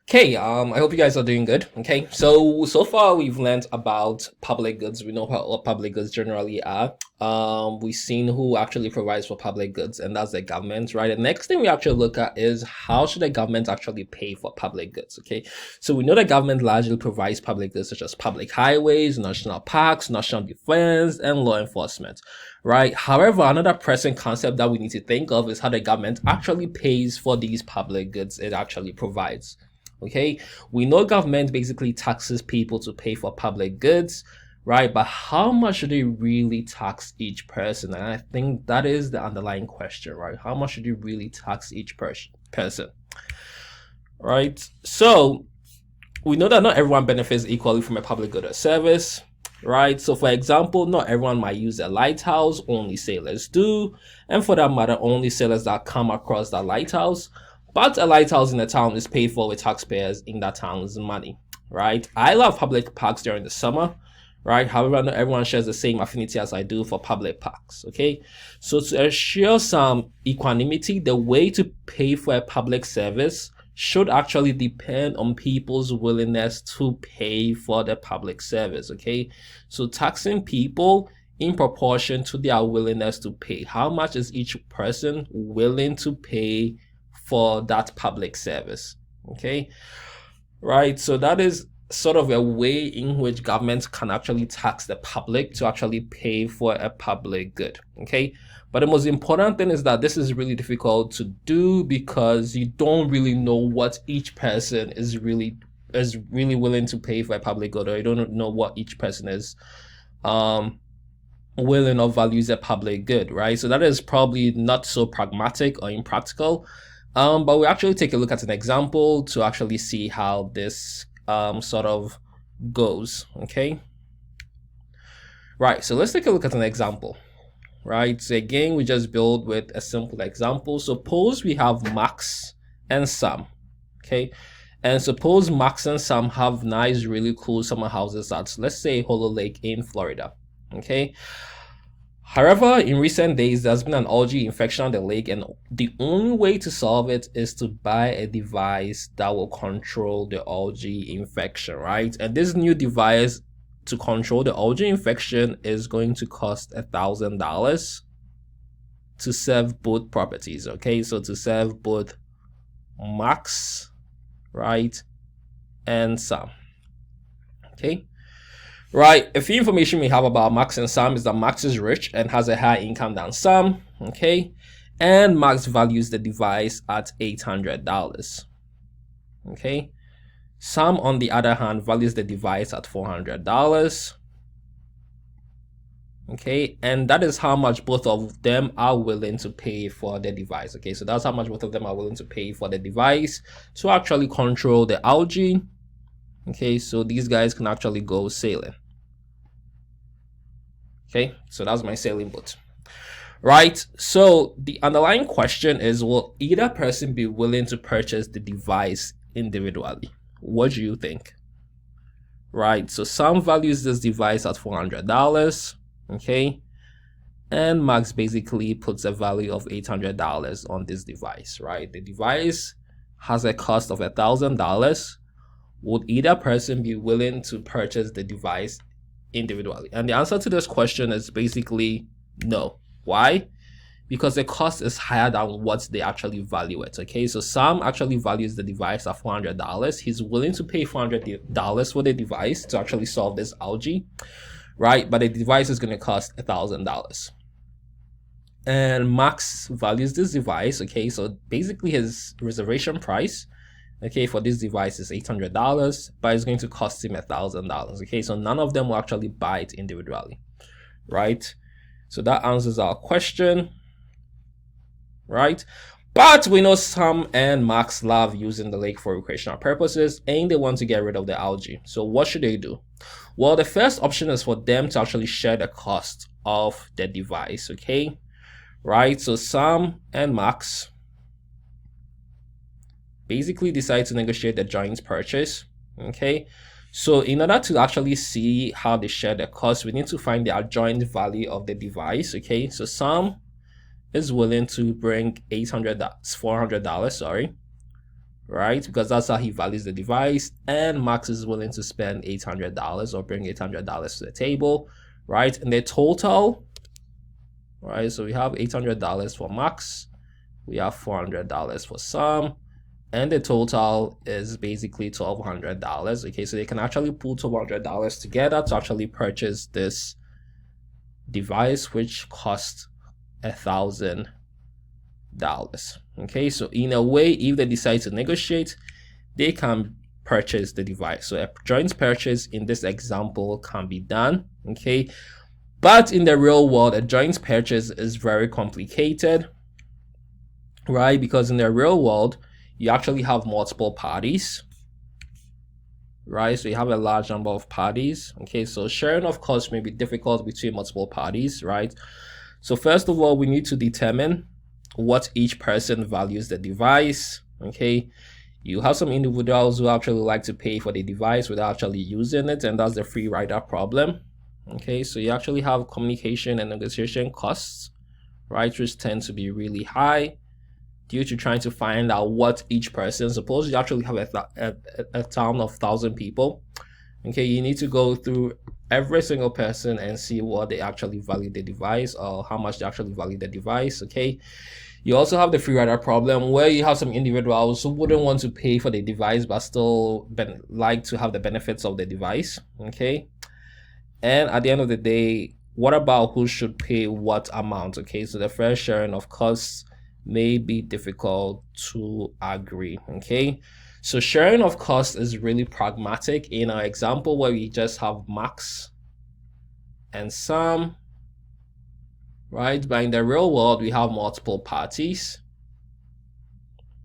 Okay, I hope you guys are doing good. Okay, so far we've learned about public goods. We know what public goods generally are. We've seen who actually provides for public goods, and that's the government, right? The next thing we actually look at is how should the government actually pay for public goods. Okay, so we know the government largely provides public goods such as public highways, national parks, national defense, and law enforcement, right? However, another pressing concept that we need to think of is how the government actually pays for these public goods it actually provides. Okay, we know government basically taxes people to pay for public goods, right? But how much should they really tax each person? And I think that is the underlying question, right? How much should you really tax each person, right? So we know that not everyone benefits equally from a public good or service, right? So, for example, not everyone might use a lighthouse, only sailors do. And for that matter, only sailors that come across that lighthouse. But a lighthouse in a town is paid for with taxpayers in that town's money, right? I love public parks during the summer, right? However, not everyone shares the same affinity as I do for public parks, okay? So, to ensure some equanimity, the way to pay for a public service should actually depend on people's willingness to pay for the public service, okay? So taxing people in proportion to their willingness to pay. How much is each person willing to pay for that public service, okay? Right, so that is sort of a way in which governments can actually tax the public to actually pay for a public good, okay? But the most important thing is that this is really difficult to do because you don't really know what each person is really willing to pay for a public good, or you don't know what each person is willing or values a public good, right? So that is probably not so pragmatic or impractical. But we actually take a look at an example to actually see how this sort of goes, okay? Right, so let's take a look at an example, right? So again, we just build with a simple example. Suppose we have Max and Sam, okay? And suppose Max and Sam have nice, really cool summer houses at, let's say, Hollow Lake in Florida, okay? However, in recent days, there's been an algae infection on the lake, and the only way to solve it is to buy a device that will control the algae infection, right? And this new device to control the algae infection is going to cost $1,000 to serve both properties, okay? So to serve both Max, right, and Sam, okay? Right, a few information we have about Max and Sam is that Max is rich and has a higher income than Sam, okay? And Max values the device at $800, okay? Sam, on the other hand, values the device at $400, okay? And that is how much both of them are willing to pay for the device, okay? So that's how much both of them are willing to pay for the device to actually control the algae. Okay, so these guys can actually go sailing. Okay, so that's my sailing boat. Right, so the underlying question is, will either person be willing to purchase the device individually? What do you think? Right, so Sam values this device at $400, okay? And Max basically puts a value of $800 on this device, right? The device has a cost of $1,000. Would either person be willing to purchase the device individually? And the answer to this question is basically no. Why? Because the cost is higher than what they actually value it, okay? So Sam actually values the device at $400. He's willing to pay $400 for the device to actually solve this algae, right? But the device is going to cost $1,000. And Max values this device, okay? So basically his reservation price, okay, for this device is $800, but it's going to cost him $1,000, okay? So none of them will actually buy it individually, right? So that answers our question, right? But we know Sam and Max love using the lake for recreational purposes and they want to get rid of the algae. So what should they do? Well, the first option is for them to actually share the cost of the device, okay? Right, so Sam and Max basically decide to negotiate the joint purchase, okay? So in order to actually see how they share the cost, we need to find the joint value of the device, okay? So Sam is willing to bring $400, sorry, right? Because that's how he values the device. And Max is willing to spend $800 or bring $800 to the table, right? And the total, right? So we have $800 for Max, we have $400 for Sam, and the total is basically $1,200. Okay, so they can actually pull $1,200 together to actually purchase this device, which costs $1,000. Okay, so in a way, if they decide to negotiate, they can purchase the device. So a joint purchase in this example can be done. Okay, but in the real world, a joint purchase is very complicated, right? Because in the real world, you actually have multiple parties, right? So you have a large number of parties. Okay, so sharing of costs may be difficult between multiple parties, right? So first of all, we need to determine what each person values the device. Okay, you have some individuals who actually like to pay for the device without actually using it, and that's the free rider problem. Okay, so you actually have communication and negotiation costs, right, which tend to be really high due to trying to find out what each person, suppose you actually have a town of 1,000 people. Okay, you need to go through every single person and see what they actually value the device or how much they actually value the device. Okay, you also have the free rider problem where you have some individuals who wouldn't want to pay for the device but still like to have the benefits of the device. Okay, and at the end of the day, what about who should pay what amount? Okay, so the fair sharing of costs may be difficult to agree. Okay, so sharing of costs is really pragmatic. In our example where we just have Max and Sam, right? But in the real world, we have multiple parties,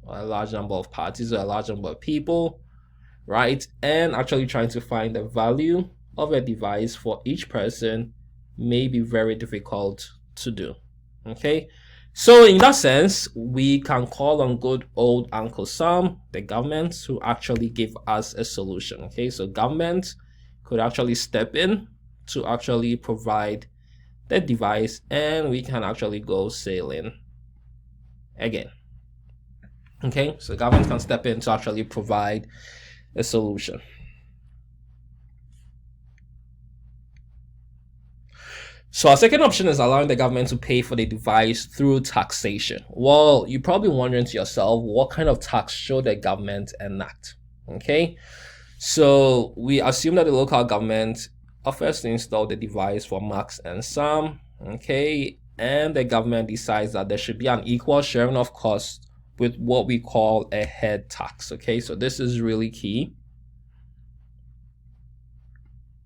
or a large number of parties, or a large number of people, right? And actually trying to find the value of a device for each person may be very difficult to do. Okay, so in that sense, we can call on good old Uncle Sam, the government, to actually give us a solution. Okay, so government could actually step in to actually provide the device, and we can actually go sailing again. Okay, so government can step in to actually provide a solution. So our second option is allowing the government to pay for the device through taxation. Well, you're probably wondering to yourself, what kind of tax should the government enact? Okay, so we assume that the local government offers to install the device for Max and Sam. Okay, and the government decides that there should be an equal sharing of costs with what we call a head tax. Okay, so this is really key.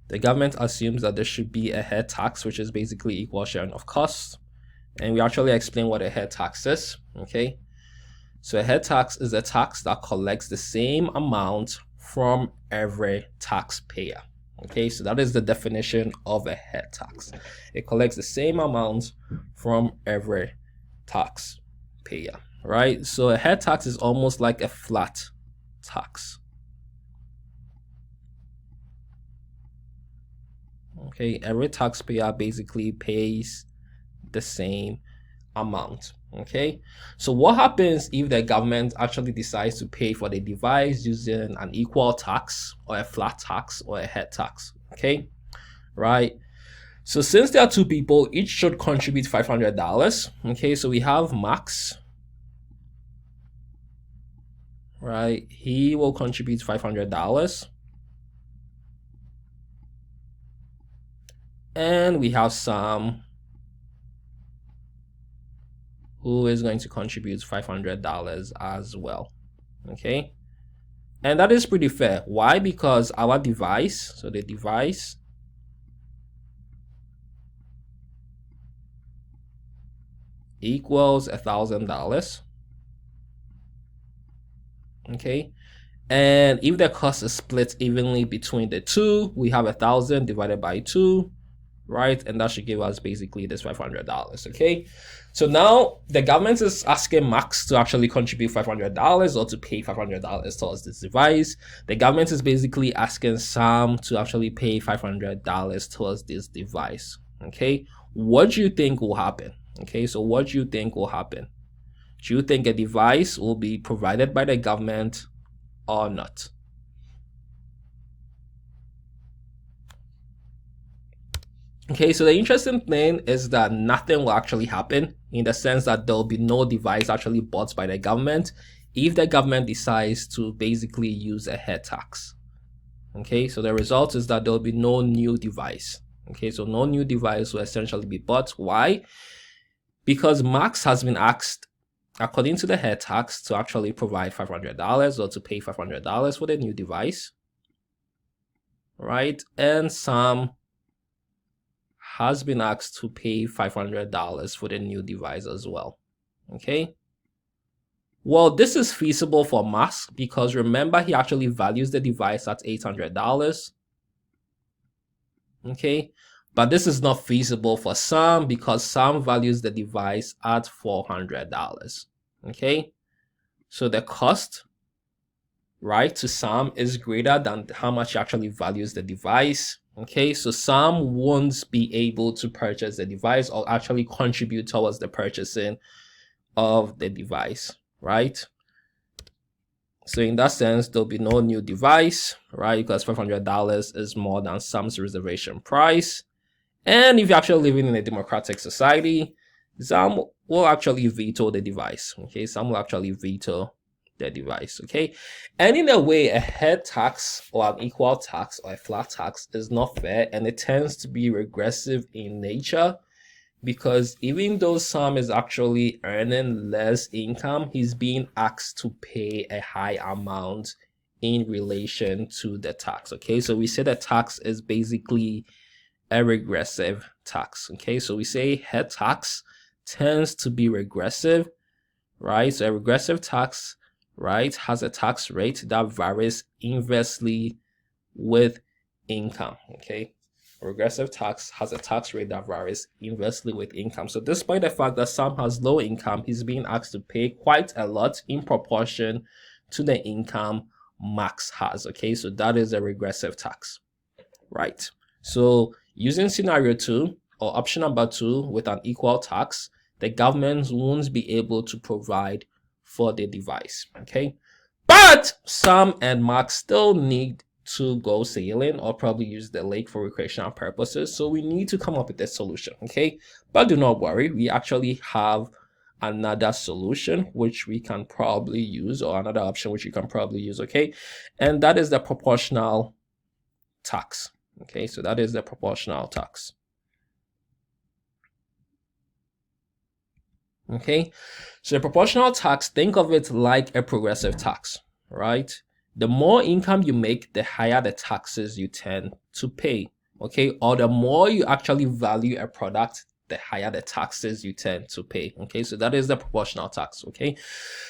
The government assumes that there should be a head tax, which is basically equal sharing of costs. And we actually explain what a head tax is. Okay, so a head tax is a tax that collects the same amount from every taxpayer. Okay, so that is the definition of a head tax. It collects the same amount from every taxpayer, right? So a head tax is almost like a flat tax. Okay, every taxpayer basically pays the same amount. Okay, so what happens if the government actually decides to pay for the device using an equal tax or a flat tax or a head tax? Okay, right? So since there are two people, each should contribute $500. Okay, so we have Max, right? He will contribute $500. And we have Sam, who is going to contribute $500 as well. Okay, and that is pretty fair. Why? Because our device, so the device equals $1,000. Okay, and if the cost is split evenly between the two, we have 1,000 divided by 2, right? And that should give us basically this $500. Okay, so now the government is asking Max to actually contribute $500 or to pay $500 towards this device. The government is basically asking Sam to actually pay $500 towards this device. Okay, what do you think will happen? Okay, so what do you think will happen? Do you think a device will be provided by the government or not? Okay, so the interesting thing is that nothing will actually happen, in the sense that there'll be no device actually bought by the government if the government decides to basically use a head tax. Okay, so the result is that there'll be no new device. Okay, so no new device will essentially be bought. Why? Because Max has been asked, according to the head tax, to actually provide $500 or to pay $500 for the new device, right? And Sam has been asked to pay $500 for the new device as well. Okay. Well, this is feasible for Max because remember, he actually values the device at $800. Okay. But this is not feasible for Sam because Sam values the device at $400. Okay. So the cost, right, to Sam is greater than how much he actually values the device. Okay, so Sam won't be able to purchase the device or actually contribute towards the purchasing of the device, right? So in that sense, there'll be no new device, right? Because $500 is more than Sam's reservation price. And if you're actually living in a democratic society, Sam will actually veto the device. Okay, Sam will actually veto the device. Okay, and in a way, a head tax or an equal tax or a flat tax is not fair, and it tends to be regressive in nature, because even though Sam is actually earning less income, he's being asked to pay a high amount in relation to the tax. Okay, so we say the tax is basically a regressive tax. Okay, so we say head tax tends to be regressive, right? So a regressive tax, right, has a tax rate that varies inversely with income. Okay, a regressive tax has a tax rate that varies inversely with income. So despite the fact that Sam has low income, he's being asked to pay quite a lot in proportion to the income Max has. Okay, so that is a regressive tax, right? So using scenario 2 or option number 2 with an equal tax, the government won't be able to provide for the device. Okay, but Sam and Max still need to go sailing or probably use the lake for recreational purposes. So we need to come up with a solution. Okay, but do not worry, we actually have another solution which we can probably use, or another option which you can probably use. Okay, and that is the proportional tax. Okay, so that is the proportional tax. Okay, so the proportional tax, think of it like a progressive tax, right? The more income you make, the higher the taxes you tend to pay. Okay, or the more you actually value a product, the higher the taxes you tend to pay. Okay, so that is the proportional tax. Okay,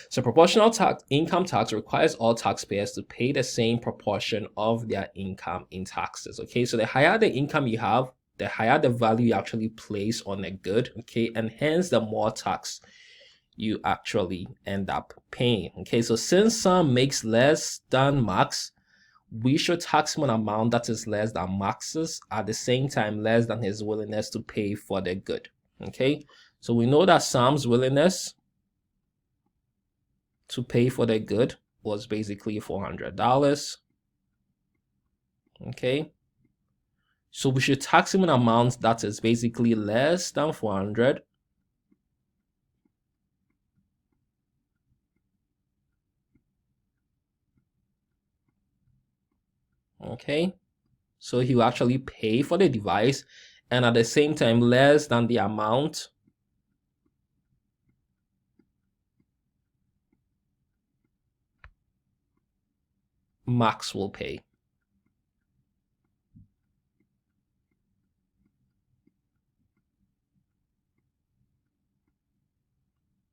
so proportional tax, income tax, requires all taxpayers to pay the same proportion of their income in taxes. Okay, so the higher the income you have, the higher the value you actually place on a good. Okay, and hence the more tax you actually end up paying. Okay, so since Sam makes less than Max, we should tax him an amount that is less than Max's, at the same time less than his willingness to pay for the good. Okay, so we know that Sam's willingness to pay for the good was basically $400. Okay, so we should tax him an amount that is basically less than 400. Okay, so he will actually pay for the device, and at the same time less than the amount Max will pay.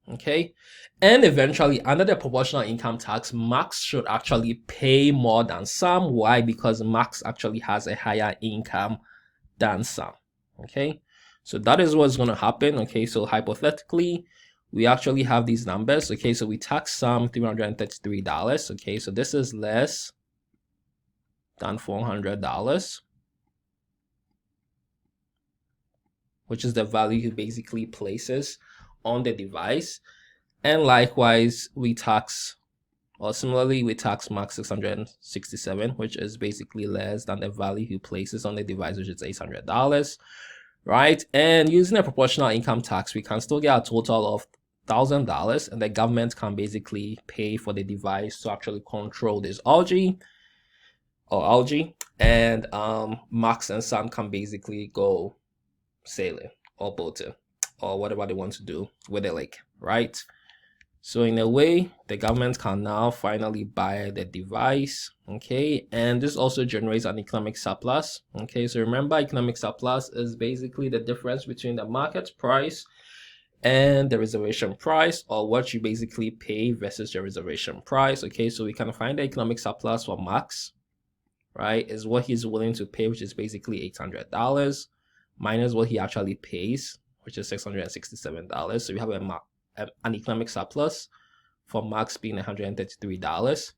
Okay, and eventually under the proportional income tax, Max should actually pay more than Sam. Why? Because Max actually has a higher income than Sam. Okay, so that is what's going to happen. Okay, so hypothetically, we actually have these numbers. Okay, so we tax Sam $333. Okay, so this is less than $400, which is the value he basically places on the device. And likewise, similarly, we tax max 667, which is basically less than the value he places on the device, which is $800, right? And using a proportional income tax, we can still get a total of $1,000, and the government can basically pay for the device to actually control this algae, and Max and Sam can basically go sailing or boating or whatever they want to do with the lake, right? So in a way, the government can now finally buy the device, okay? And this also generates an economic surplus, okay? So remember, economic surplus is basically the difference between the market price and the reservation price, or what you basically pay versus your reservation price, okay? So we can find the economic surplus for Max, right, is what he's willing to pay, which is basically $800, minus what he actually pays, which is $667. So we have an economic surplus for Max being $133.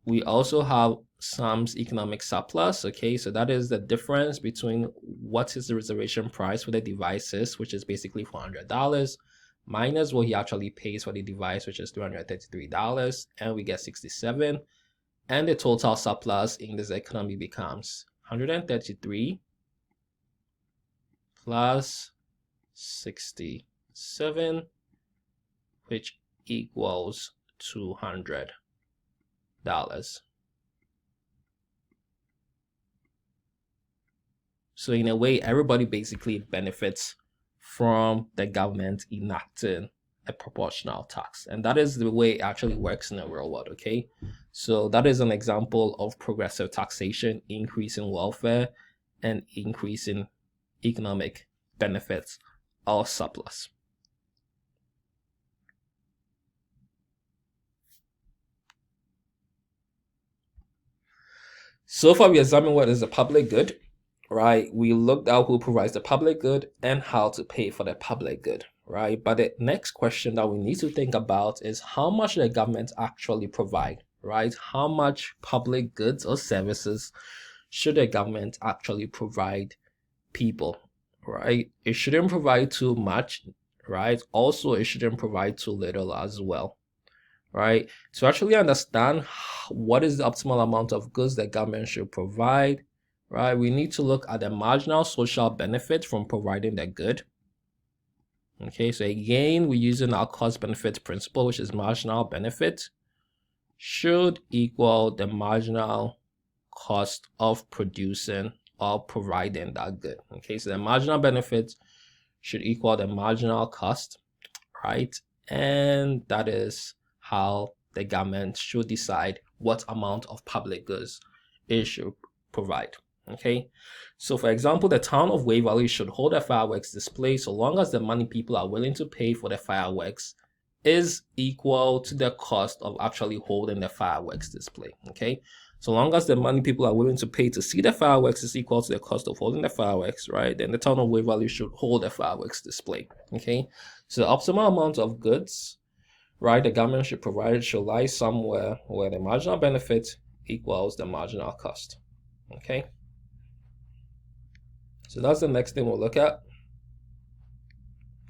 We also have Sam's economic surplus, okay? So that is the difference between what is the reservation price for the devices, which is basically $400, minus what he actually pays for the device, which is $333, and we get 67. And the total surplus in this economy becomes 133 plus 67, which equals $200. So in a way, everybody basically benefits from the government enacting a proportional tax. And that is the way it actually works in the real world, okay? So that is an example of progressive taxation, increasing welfare and increasing economic benefits or surplus. So far, we examined what is a public good, right? We looked at who provides the public good and how to pay for the public good, right? But the next question that we need to think about is how much the government actually provide, right? How much public goods or services should the government actually provide people, right? It shouldn't provide too much, right? Also, it shouldn't provide too little as well, right? To actually understand what is the optimal amount of goods the government should provide, right, we need to look at the marginal social benefit from providing the good. Okay, so again, we're using our cost benefit principle, which is marginal benefit should equal the marginal cost of producing or providing that good. Okay, so the marginal benefit should equal the marginal cost, right? And that is how the government should decide what amount of public goods it should provide. Okay, so for example, the town of Waverly should hold a fireworks display so long as the money people are willing to pay for the fireworks is equal to the cost of actually holding the fireworks display. Okay, so long as the money people are willing to pay to see the fireworks is equal to the cost of holding the fireworks, right, then the town of Waverly should hold a fireworks display. Okay, so the optimal amount of goods, right, the government should provide should lie somewhere where the marginal benefit equals the marginal cost. Okay, so that's the next thing we'll look at.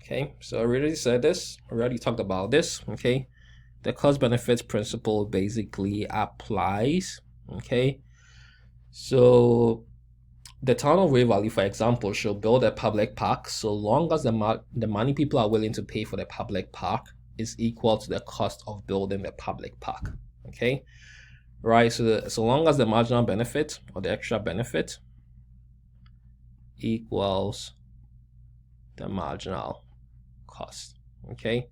Okay, so I already said this, already talked about this. Okay, the cost benefits principle basically applies. Okay, so the town of Waverly, for example, should build a public park so long as the money people are willing to pay for the public park is equal to the cost of building the public park. Okay, right, so long as the marginal benefit or the extra benefit equals the marginal cost. Okay,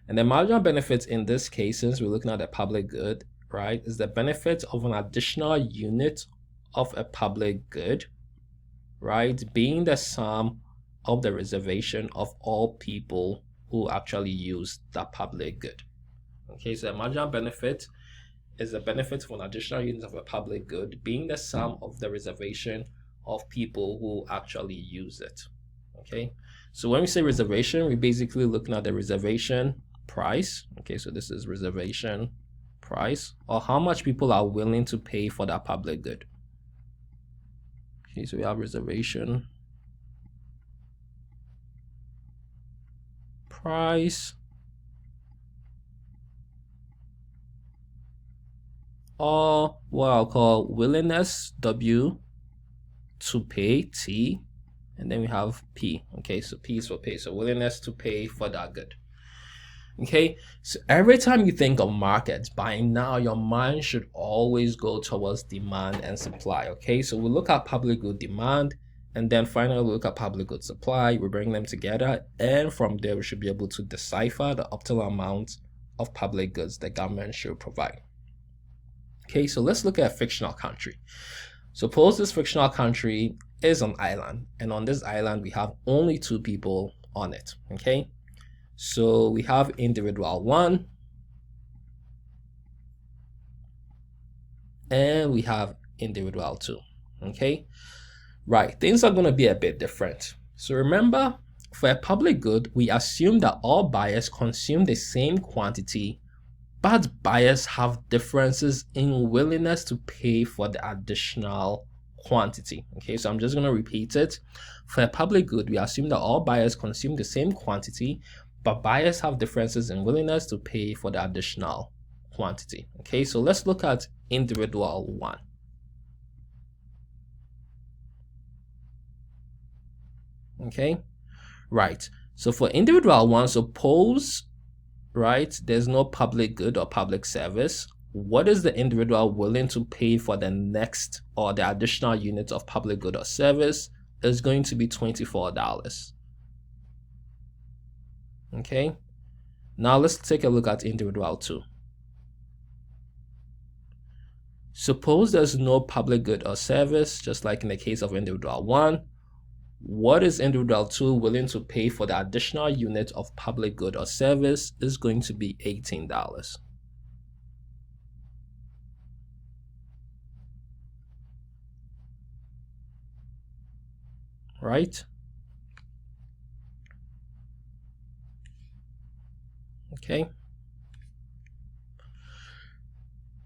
and the marginal benefits in this case, since we're looking at the public good, right, is the benefit of an additional unit of a public good, right, being the sum of the reservation of all people who actually use that public good. Okay, so the marginal benefit is the benefit of an additional unit of a public good being the sum of the reservation of people who actually use it. Okay, so when we say reservation, we're basically looking at the reservation price. Okay, so this is reservation price, or how much people are willing to pay for that public good. Okay, so we have reservation price or what I'll call willingness, W, to pay, T, and then we have P. Okay, so P is for pay, so willingness to pay for that good. Okay, so every time you think of markets, by now your mind should always go towards demand and supply. Okay, so we look at public good demand, and then finally we look at public good supply. We bring them together, and from there we should be able to decipher the optimal amount of public goods the government should provide. Okay, so let's look at a fictional country. Suppose this fictional country is an island, and on this island we have only 2 people on it. Okay, so we have individual 1 and we have individual 2. Okay, right, things are going to be a bit different. So remember, for a public good, we assume that all buyers consume the same quantity, but buyers have differences in willingness to pay for the additional quantity. Okay, so I'm just going to repeat it. For a public good, we assume that all buyers consume the same quantity, but buyers have differences in willingness to pay for the additional quantity. Okay, so let's look at individual 1. Okay, right, so for individual 1, suppose, right, there's no public good or public service. What is the individual willing to pay for the next or the additional unit of public good or service? Is going to be $24. Okay, now let's take a look at individual 2. Suppose there's no public good or service, just like in the case of individual 1. What is individual 2 willing to pay for the additional unit of public good or service? Is going to be $18. Right? Okay.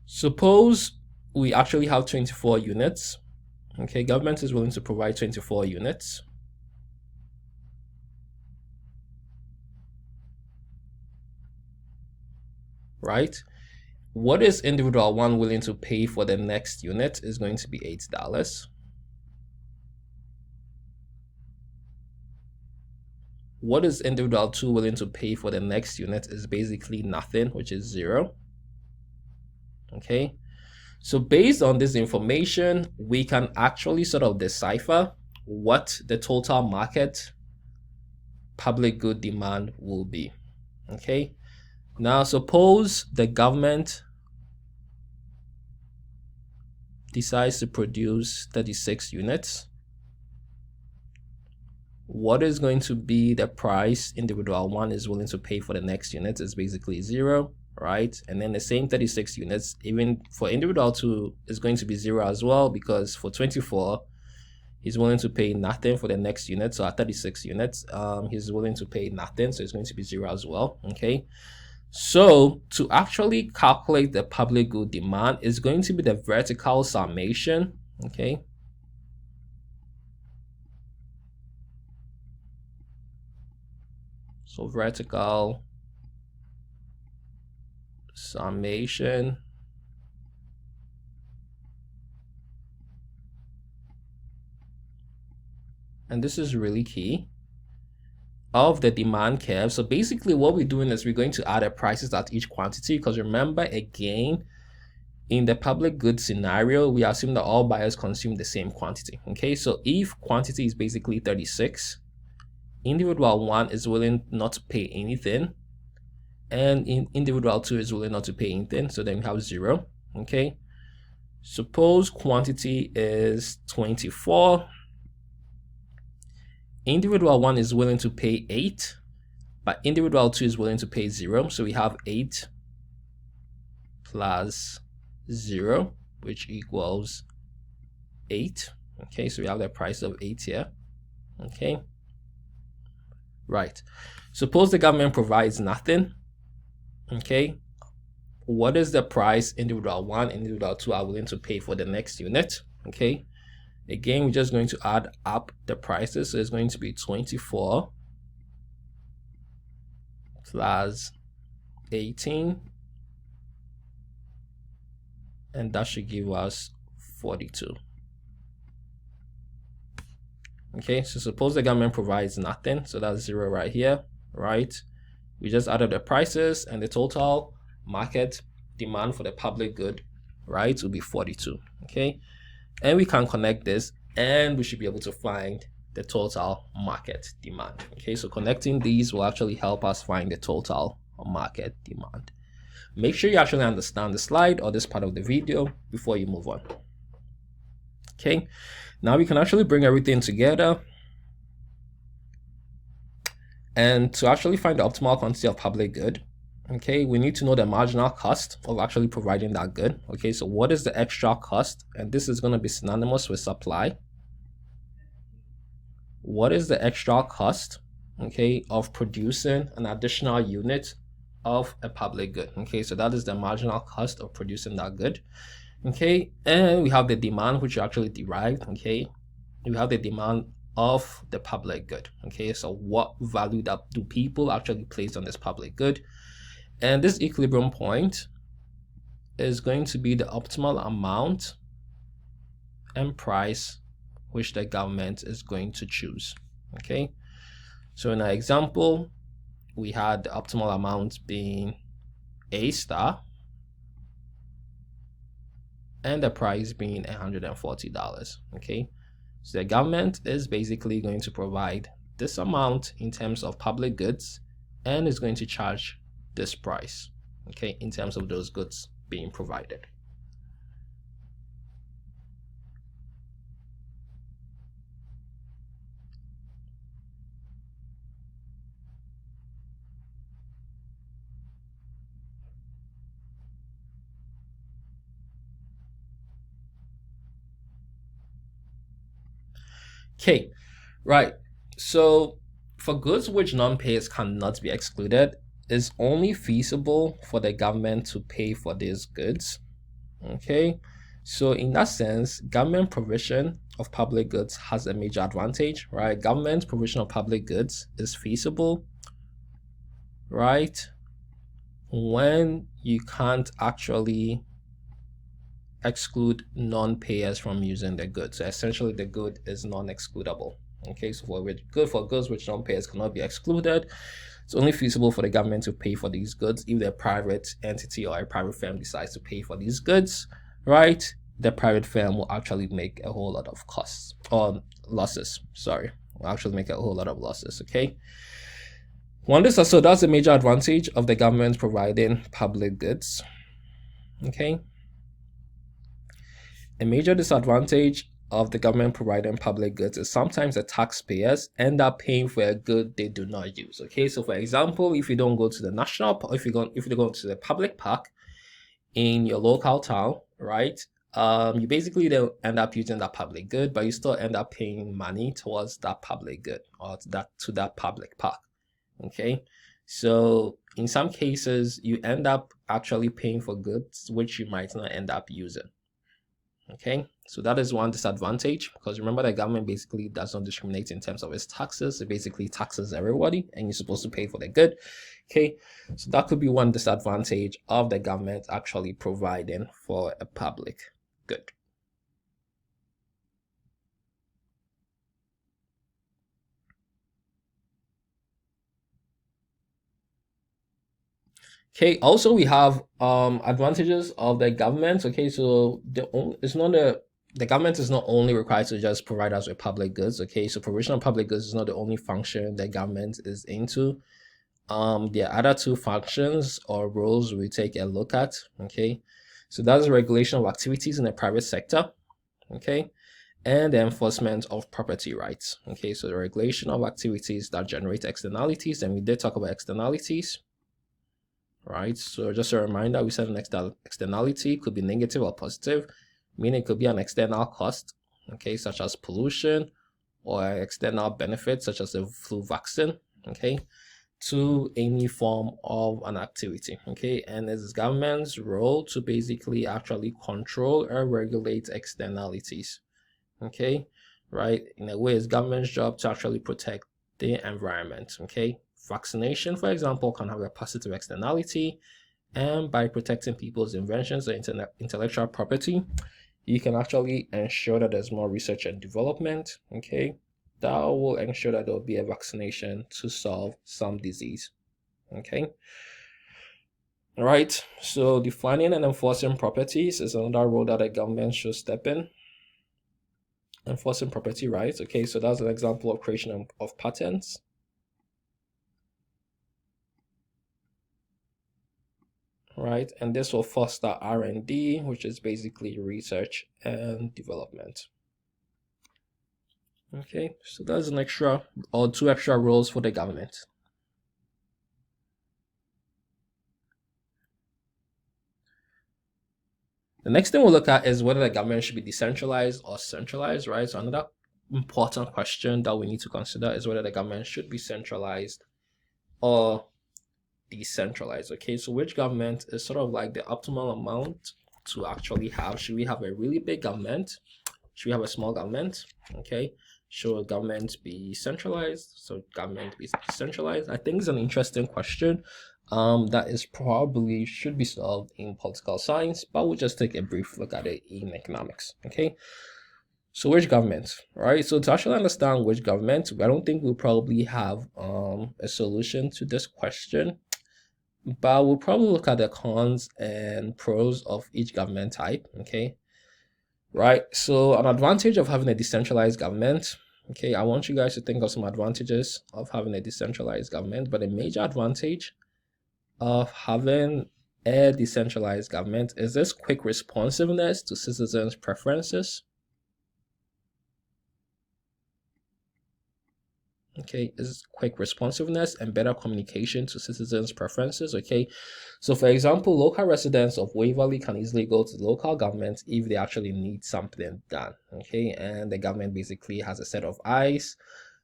Suppose we actually have 24 units. Okay, government is willing to provide 24 units. Right? What is individual 1 willing to pay for the next unit? Is going to be $8. What is individual 2 willing to pay for the next unit? Is basically nothing, which is 0. Okay, so based on this information, we can actually sort of decipher what the total market public good demand will be. Okay, now suppose the government decides to produce 36 units. What is going to be the price individual 1 is willing to pay for the next unit? Is basically 0, right? And then the same 36 units, even for individual 2, is going to be 0 as well, because for 24, he's willing to pay nothing for the next unit. So at 36 units, he's willing to pay nothing, so it's going to be 0 as well. Okay, so to actually calculate the public good demand is going to be the vertical summation. Okay, so vertical summation and this is really key, of the demand curve. So basically what we're doing is we're going to add the prices at each quantity, because remember, again, in the public goods scenario, we assume that all buyers consume the same quantity. Okay, so if quantity is basically 36, individual 1 is willing not to pay anything, and individual 2 is willing not to pay anything, so then we have 0. Okay, suppose quantity is 24, individual 1 is willing to pay 8, but individual 2 is willing to pay 0, so we have 8 plus 0, which equals 8. Okay, so we have the price of 8 here. Okay, right, suppose the government provides nothing. Okay, what is the price individual 1, individual 2 are willing to pay for the next unit? Okay, again, we're just going to add up the prices, so it's going to be 24 plus 18 and that should give us 42. Okay, so suppose the government provides nothing, so that's 0 right here, right? We just added the prices, and the total market demand for the public good, right, will be 42. Okay, and we can connect this, and we should be able to find the total market demand. Okay, so connecting these will actually help us find the total market demand. Make sure you actually understand the slide or this part of the video before you move on. Okay, now we can actually bring everything together, and to actually find the optimal quantity of public good, okay, we need to know the marginal cost of actually providing that good. Okay, so what is the extra cost? And this is going to be synonymous with supply. What is the extra cost, okay, of producing an additional unit of a public good? Okay, so that is the marginal cost of producing that good. Okay, and we have the demand, which we actually derived. Okay, we have the demand of the public good. Okay, so what value that do people actually place on this public good? And this equilibrium point is going to be the optimal amount and price which the government is going to choose. Okay, so in our example, we had the optimal amount being A star, and the price being $140. Okay, so the government is basically going to provide this amount in terms of public goods, and is going to charge this price, okay, in terms of those goods being provided. Okay, right. So for goods which non-payers cannot be excluded, it's only feasible for the government to pay for these goods. Okay, so in that sense, government provision of public goods has a major advantage, right? Government provision of public goods is feasible, right, when you can't actually exclude non-payers from using the good. So essentially the good is non-excludable. Okay, so for goods which non-payers cannot be excluded, it's only feasible for the government to pay for these goods if the private entity or a private firm decides to pay for these goods, right? The private firm will actually make a whole lot of costs or losses. Sorry, will actually make a whole lot of losses. Okay. So that's a major advantage of the government providing public goods. Okay. A major disadvantage of the government providing public goods is sometimes the taxpayers end up paying for a good they do not use. Okay, so for example, if you don't go to the national, if you go to the public park in your local town, right? You basically don't end up using that public good, but you still end up paying money towards that public good or to that public park. Okay, so in some cases, you end up actually paying for goods which you might not end up using. Okay, so that is one disadvantage, because remember the government basically does not discriminate in terms of its taxes. It basically taxes everybody, and you're supposed to pay for the good. Okay, so that could be one disadvantage of the government actually providing for a public good. Okay, also we have advantages of the government. Okay, so the government is not only required to just provide us with public goods. Okay, so provision of public goods is not the only function the government is into. There are other two functions or roles we take a look at. Okay, so that's the regulation of activities in the private sector. Okay, and the enforcement of property rights. Okay, so the regulation of activities that generate externalities, and we did talk about externalities. Right, so just a reminder, we said an externality could be negative or positive, meaning it could be an external cost, okay, such as pollution, or external benefit such as the flu vaccine, okay, to any form of an activity. Okay, and it's government's role to basically actually control or regulate externalities. Okay, right, in a way it's government's job to actually protect the environment. Okay, vaccination, for example, can have a positive externality, And by protecting people's inventions and intellectual property, you can actually ensure that there's more research and development. Okay, that will ensure that there will be a vaccination to solve some disease. Okay. All right. So defining and enforcing properties is another role that a government should step in. Enforcing property rights. Okay, so that's an example of creation of patents. Right, and this will foster R&D, which is basically research and development. Okay, so that's an extra or two extra roles for the government. The next thing we'll look at is whether the government should be decentralized or centralized, right? So another important question that we need to consider is whether the government should be centralized or decentralized. Okay, so which government is sort of like the optimal amount to actually have? Should we have a really big government? Should we have a small government? Okay, should government be centralized? So government be decentralized? I think it's an interesting question. That is probably should be solved in political science, but we'll just take a brief look at it in economics. Okay, so which government, right? So to actually understand which government, I don't think we'll probably have a solution to this question, but we'll probably look at the cons and pros of each government type. Okay, right? So an advantage of having a decentralized government. Okay, I want you guys to think of some advantages of having a decentralized government, but a major advantage of having a decentralized government is this quick responsiveness to citizens' preferences. Okay, is quick responsiveness and better communication to citizens' preferences. Okay, so for example, local residents of Waverly can easily go to the local government if they actually need something done. Okay, and the government basically has a set of eyes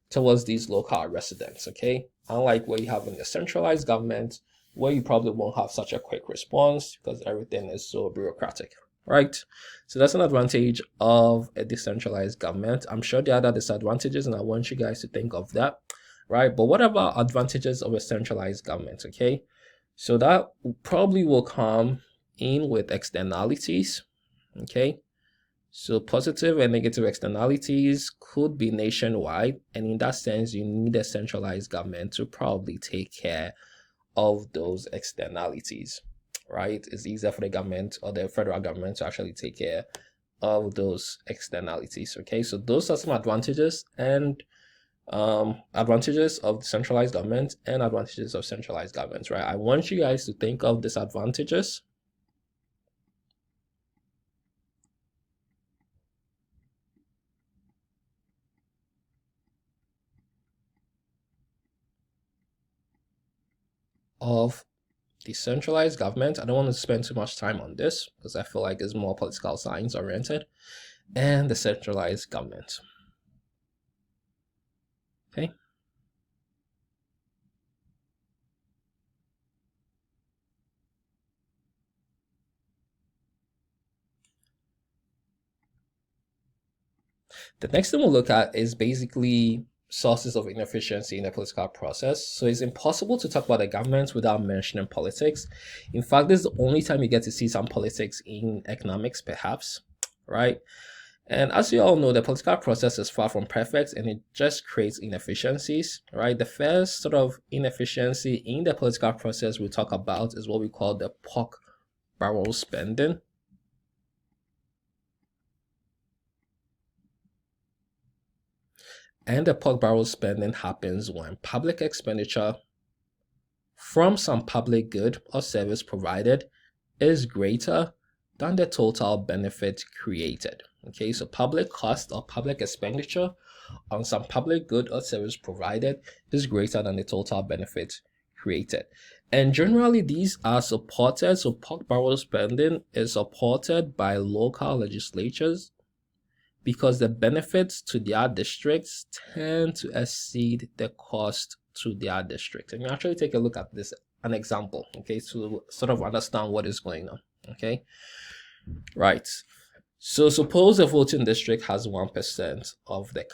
towards these local residents. Okay, unlike where you have in the centralized government, where you probably won't have such a quick response because everything is so bureaucratic. Right, so that's an advantage of a decentralized government. I'm sure there are other disadvantages, and I want you guys to think of that. Right, but what about advantages of a centralized government? Okay, so that probably will come in with externalities. Okay, so positive and negative externalities could be nationwide, and in that sense, you need a centralized government to probably take care of those externalities. Right, it's easier for the government or the federal government to actually take care of those externalities. Okay, so those are some advantages and advantages of centralized government and advantages of centralized government. Right, I want you guys to think of disadvantages of decentralized government. I don't want to spend too much time on this because I feel like it's more political science oriented, and the centralized government. Okay. The next thing we'll look at is basically sources of inefficiency in the political process. So it's impossible to talk about the government without mentioning politics. In fact, this is the only time you get to see some politics in economics, perhaps, right? And as you all know, the political process is far from perfect and it just creates inefficiencies, right? The first sort of inefficiency in the political process we talk about is what we call the pork barrel spending. And the pork barrel spending happens when public expenditure from some public good or service provided is greater than the total benefit created. Okay, so public cost or public expenditure on some public good or service provided is greater than the total benefit created. And generally, these are supported. So pork barrel spending is supported by local legislatures because the benefits to their districts tend to exceed the cost to their district. And you actually take a look at this, an example, okay, to sort of understand what is going on, okay? Right. So suppose a voting district has 1% of the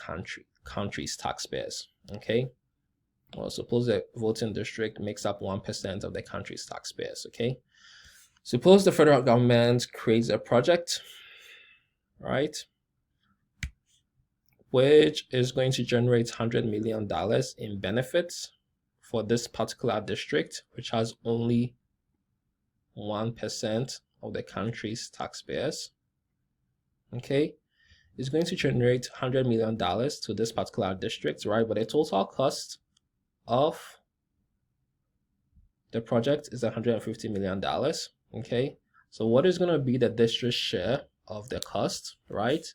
country's taxpayers, okay? Or suppose a voting district makes up 1% of the country's taxpayers, okay? Suppose the federal government creates a project, right, which is going to generate $100 million in benefits for this particular district, which has only 1% of the country's taxpayers. Okay, it's going to generate $100 million to this particular district, right? But the total cost of the project is $150 million. Okay, so what is going to be the district's share of the cost, right?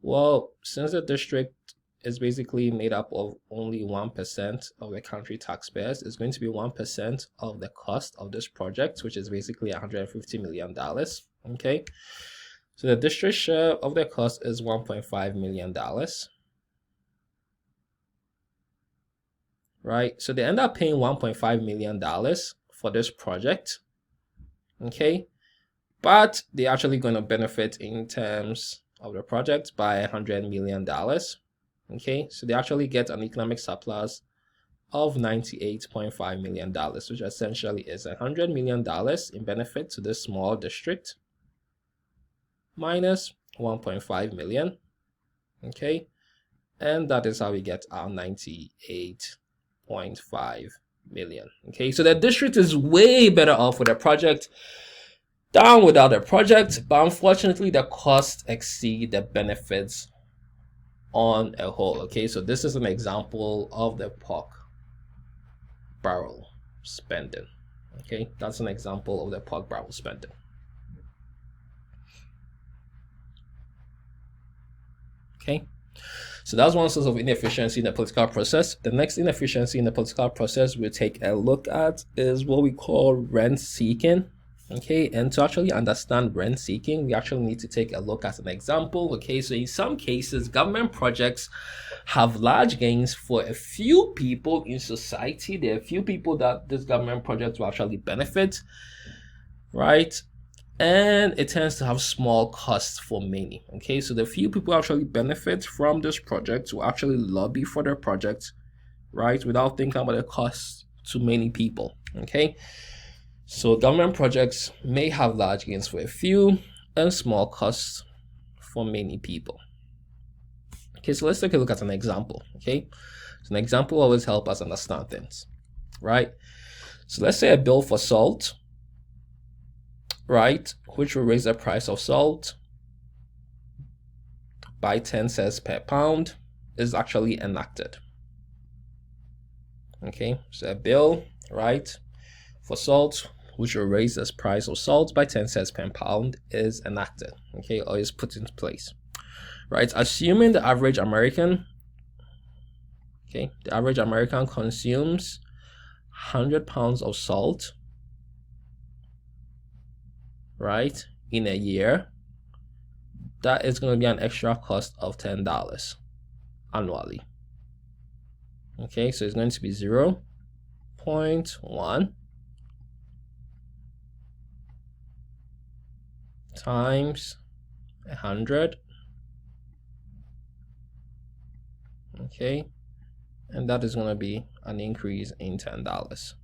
Well, since the district is basically made up of only 1% of the country taxpayers, it's going to be 1% of the cost of this project, which is basically $150 million. Okay, so the district share of the cost is $1.5 million. Right, so they end up paying $1.5 million for this project. Okay, but they're actually going to benefit in terms of the project by $100 million. Okay, so they actually get an economic surplus of $98.5 million, which essentially is $100 million in benefit to this small district minus 1.5 million. Okay, and that is how we get our 98.5 million. Okay, so the district is way better off with a project than without a project, but unfortunately the costs exceed the benefits on a whole. Okay, so this is an example of the pork barrel spending. Okay, that's an example of the pork barrel spending. Okay, so that's one source of inefficiency in the political process. The next inefficiency in the political process we'll take a look at is what we call rent seeking. Okay, and to actually understand rent seeking, we actually need to take a look at an example. Okay, so in some cases, government projects have large gains for a few people in society. There are a few people that this government project will actually benefit, right? And it tends to have small costs for many. Okay, so the few people actually benefit from this project will actually lobby for their project, right, without thinking about the cost to many people. Okay, so government projects may have large gains for a few and small costs for many people. Okay, so let's take a look at an example. Okay, so an example will always help us understand things, right? So let's say a bill for salt, right, which will raise the price of salt by 10 cents per pound is actually enacted. Okay, so a bill, right, for salt, which will raise the price of salt by 10 cents per pound is enacted, okay, or is put into place, right? Assuming the average American, okay, the average American consumes 100 pounds of salt, right, in a year, that is going to be an extra cost of $10 annually. Okay, so it's going to be 0.1 times 100. Okay, and that is going to be an increase in $10.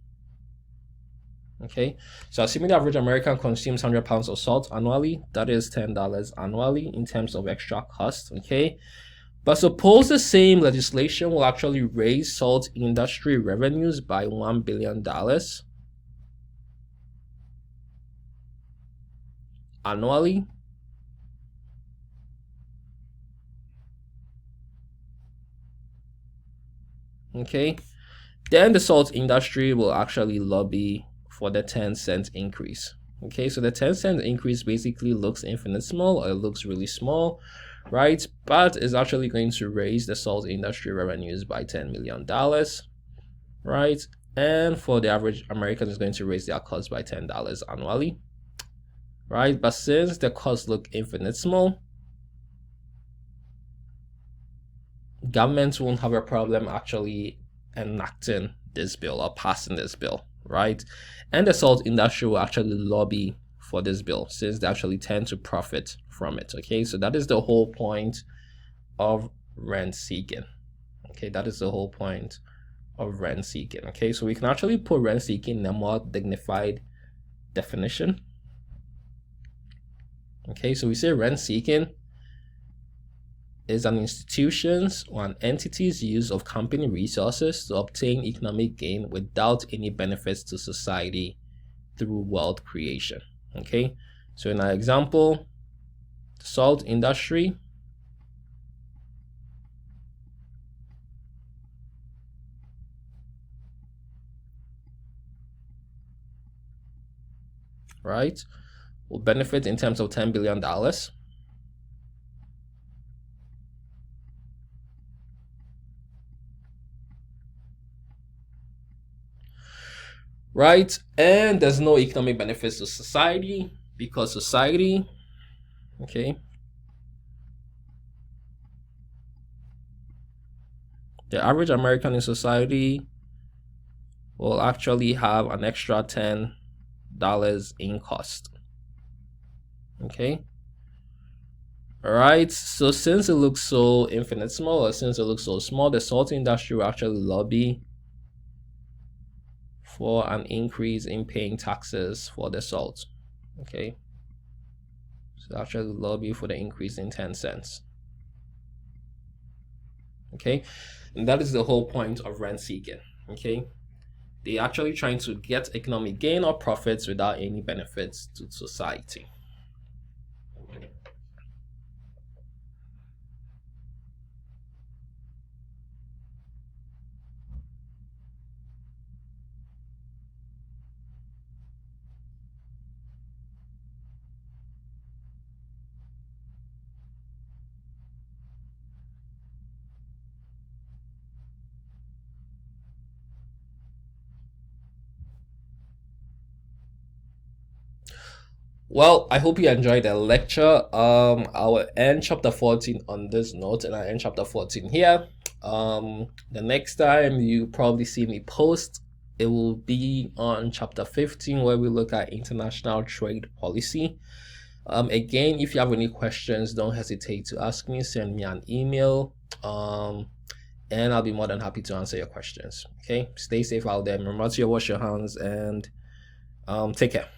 Okay, so assuming the average American consumes 100 pounds of salt annually, that is $10 annually in terms of extra cost. Okay, but suppose the same legislation will actually raise salt industry revenues by $1 billion annually. Okay, then the salt industry will actually lobby for the 10-cent increase. Okay, so the 10-cent increase basically looks infinitesimal, or it looks really small, right? But it's actually going to raise the salt industry revenues by $10 million, right? And for the average American, is going to raise their costs by $10 annually, right? But since the costs look infinitesimal, governments won't have a problem actually enacting this bill or passing this bill, right? And the salt industry will actually lobby for this bill since they actually tend to profit from it. Okay, so that is the whole point of rent seeking. Okay, that is the whole point of rent seeking. Okay, so we can actually put rent seeking in a more dignified definition. Okay, so we say rent seeking is an institution's or an entity's use of company resources to obtain economic gain without any benefits to society through wealth creation. Okay, so in our example, the salt industry, right, will benefit in terms of $10 billion. Right, and there's no economic benefits to society because society, okay, the average American in society will actually have an extra $10 in cost. Okay, all right, so since it looks so infinitesimal, or since it looks so small, the salt industry will actually lobby for an increase in paying taxes for the salt. Okay, so actually lobby for the increase in 10 cents. Okay, and that is the whole point of rent seeking. Okay, they're actually trying to get economic gain or profits without any benefits to society. Well, I hope you enjoyed the lecture. I will end chapter 14 on this note, and I end chapter 14 here. The next time you probably see me post, it will be on chapter 15, where we look at international trade policy. Again, if you have any questions, don't hesitate to ask me, send me an email. And I'll be more than happy to answer your questions. Okay, stay safe out there. Remember to wash your hands and take care.